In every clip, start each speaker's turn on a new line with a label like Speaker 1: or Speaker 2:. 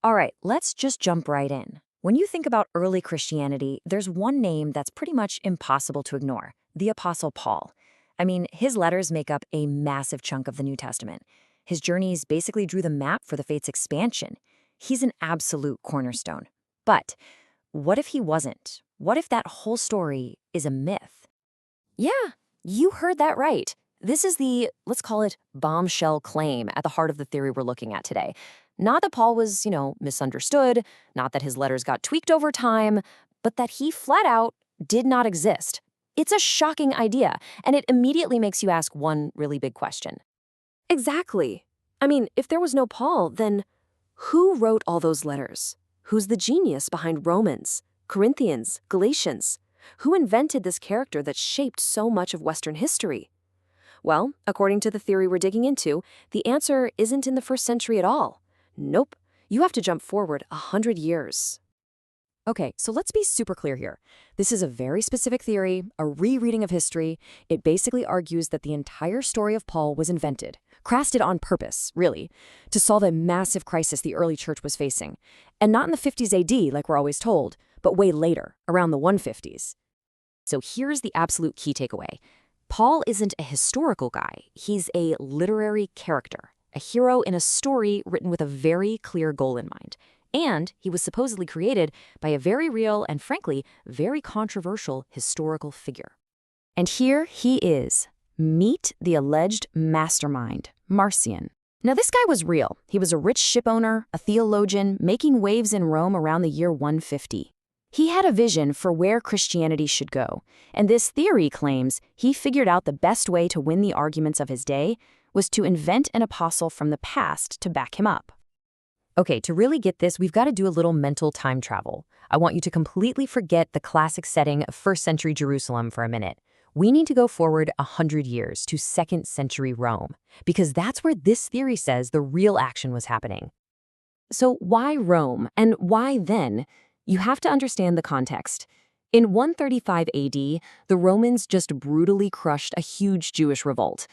Speaker 1: All right, let's just jump right in. When you think about early Christianity, there's one name that's pretty much impossible to ignore: the Apostle Paul. I mean, his letters make up a massive chunk of the New Testament. His journeys basically drew the map for the faith's expansion. He's an absolute cornerstone. But what if he wasn't? What if that whole story is a myth? Yeah, you heard that right. This is the, let's call it, bombshell claim at the heart of the theory we're looking at today. Not that Paul was, misunderstood, not that his letters got tweaked over time, but that he flat out did not exist. It's a shocking idea, and it immediately makes you ask one really big question. Exactly. I mean, if there was no Paul, then who wrote all those letters? Who's the genius behind Romans, Corinthians, Galatians? Who invented this character that shaped so much of Western history? Well, according to the theory we're digging into, the answer isn't in the first century at all. Nope, you have to jump forward 100 years. Okay, so let's be super clear here. This is a very specific theory, a rereading of history. It basically argues that the entire story of Paul was invented, crafted on purpose, really, to solve a massive crisis the early church was facing. And not in the 50s AD, like we're always told, but way later, around the 150s. So here's the absolute key takeaway. Paul isn't a historical guy. He's a literary character, a hero in a story written with a very clear goal in mind. And he was supposedly created by a very real and, frankly, very controversial historical figure. And here he is. Meet the alleged mastermind, Marcion. Now, this guy was real. He was a rich ship owner, a theologian, making waves in Rome around the year 150. He had a vision for where Christianity should go, and this theory claims he figured out the best way to win the arguments of his day was to invent an apostle from the past to back him up. Okay, to really get this, we've got to do a little mental time travel. I want you to completely forget the classic setting of first century Jerusalem for a minute. We need to go forward 100 years to 2nd century Rome, because that's where this theory says the real action was happening. So why Rome, and why then? You have to understand the context. In 135 AD, the Romans just brutally crushed a huge Jewish revolt.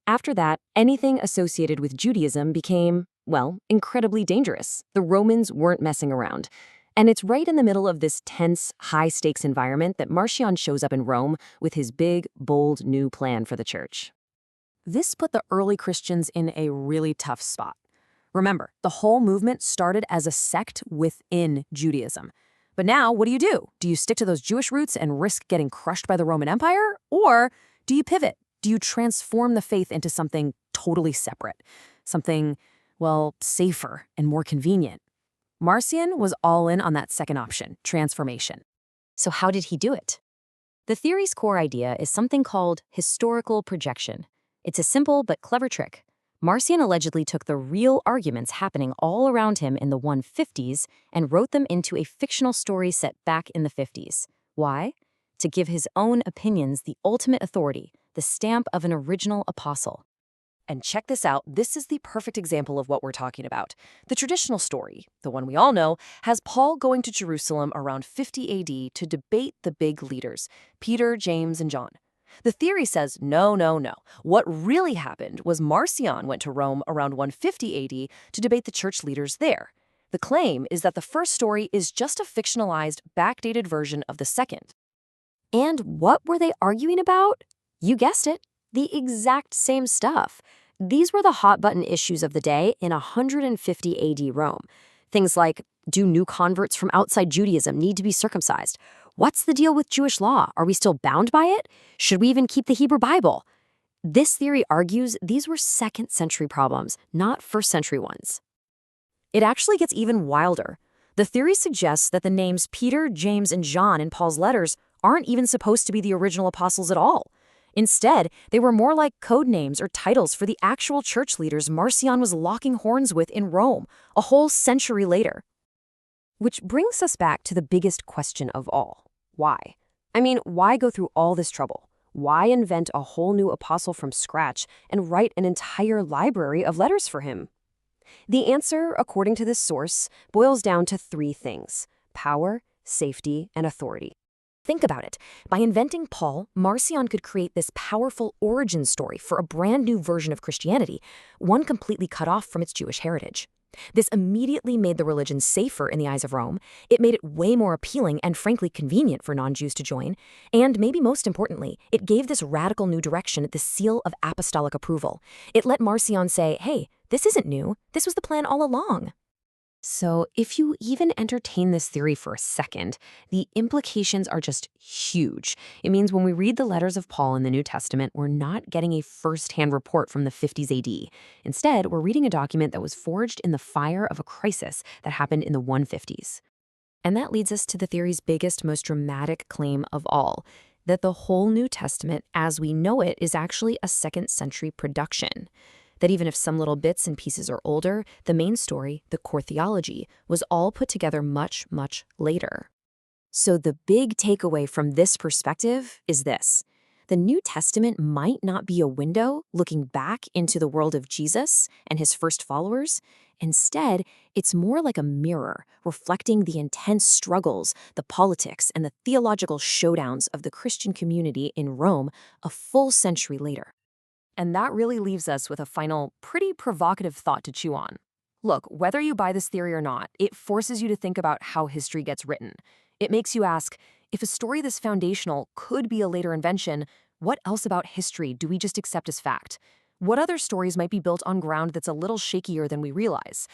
Speaker 1: After that, anything associated with Judaism became, well, incredibly dangerous. The Romans weren't messing around. And it's right in the middle of this tense, high-stakes environment that Marcion shows up in Rome with his big, bold new plan for the church. This put the early Christians in a really tough spot. Remember, the whole movement started as a sect within Judaism. But now, what do? Do you stick to those Jewish roots and risk getting crushed by the Roman Empire? Or do you pivot? Do you transform the faith into something totally separate? Something, well, safer and more convenient? Marcion was all in on that second option, transformation. So how did he do it? The theory's core idea is something called historical projection. It's a simple but clever trick. Marcion allegedly took the real arguments happening all around him in the 150s and wrote them into a fictional story set back in the 50s. Why? To give his own opinions the ultimate authority, the stamp of an original apostle. And check this out, this is the perfect example of what we're talking about. The traditional story, the one we all know, has Paul going to Jerusalem around 50 AD to debate the big leaders, Peter, James, and John. The theory says, no. What really happened was Marcion went to Rome around 150 AD to debate the church leaders there. The claim is that the first story is just a fictionalized, backdated version of the second. And what were they arguing about? You guessed it, the exact same stuff. These were the hot-button issues of the day in 150 AD Rome. Things like, do new converts from outside Judaism need to be circumcised? What's the deal with Jewish law? Are we still bound by it? Should we even keep the Hebrew Bible? This theory argues these were 2nd century problems, not 1st century ones. It actually gets even wilder. The theory suggests that the names Peter, James, and John in Paul's letters aren't even supposed to be the original apostles at all. Instead, they were more like code names or titles for the actual church leaders Marcion was locking horns with in Rome, a whole century later. Which brings us back to the biggest question of all. Why? I mean, why go through all this trouble? Why invent a whole new apostle from scratch and write an entire library of letters for him? The answer, according to this source, boils down to 3 things: power, safety, and authority. Think about it. By inventing Paul, Marcion could create this powerful origin story for a brand new version of Christianity, one completely cut off from its Jewish heritage. This immediately made the religion safer in the eyes of Rome. It made it way more appealing and frankly convenient for non-Jews to join. And maybe most importantly, it gave this radical new direction the seal of apostolic approval. It let Marcion say, hey, this isn't new. This was the plan all along. So, if you even entertain this theory for a second, the implications are just huge. It means when we read the letters of Paul in the New Testament, we're not getting a first-hand report from the 50s AD. Instead, we're reading a document that was forged in the fire of a crisis that happened in the 150s. And that leads us to the theory's biggest, most dramatic claim of all, that the whole New Testament, as we know it, is actually a second-century production. That even if some little bits and pieces are older, the main story, the core theology, was all put together much, much later. So the big takeaway from this perspective is this. The New Testament might not be a window looking back into the world of Jesus and his first followers. Instead, it's more like a mirror reflecting the intense struggles, the politics, and the theological showdowns of the Christian community in Rome a full century later. And that really leaves us with a final, pretty provocative thought to chew on. Look, whether you buy this theory or not, it forces you to think about how history gets written. It makes you ask, if a story this foundational could be a later invention, what else about history do we just accept as fact? What other stories might be built on ground that's a little shakier than we realize?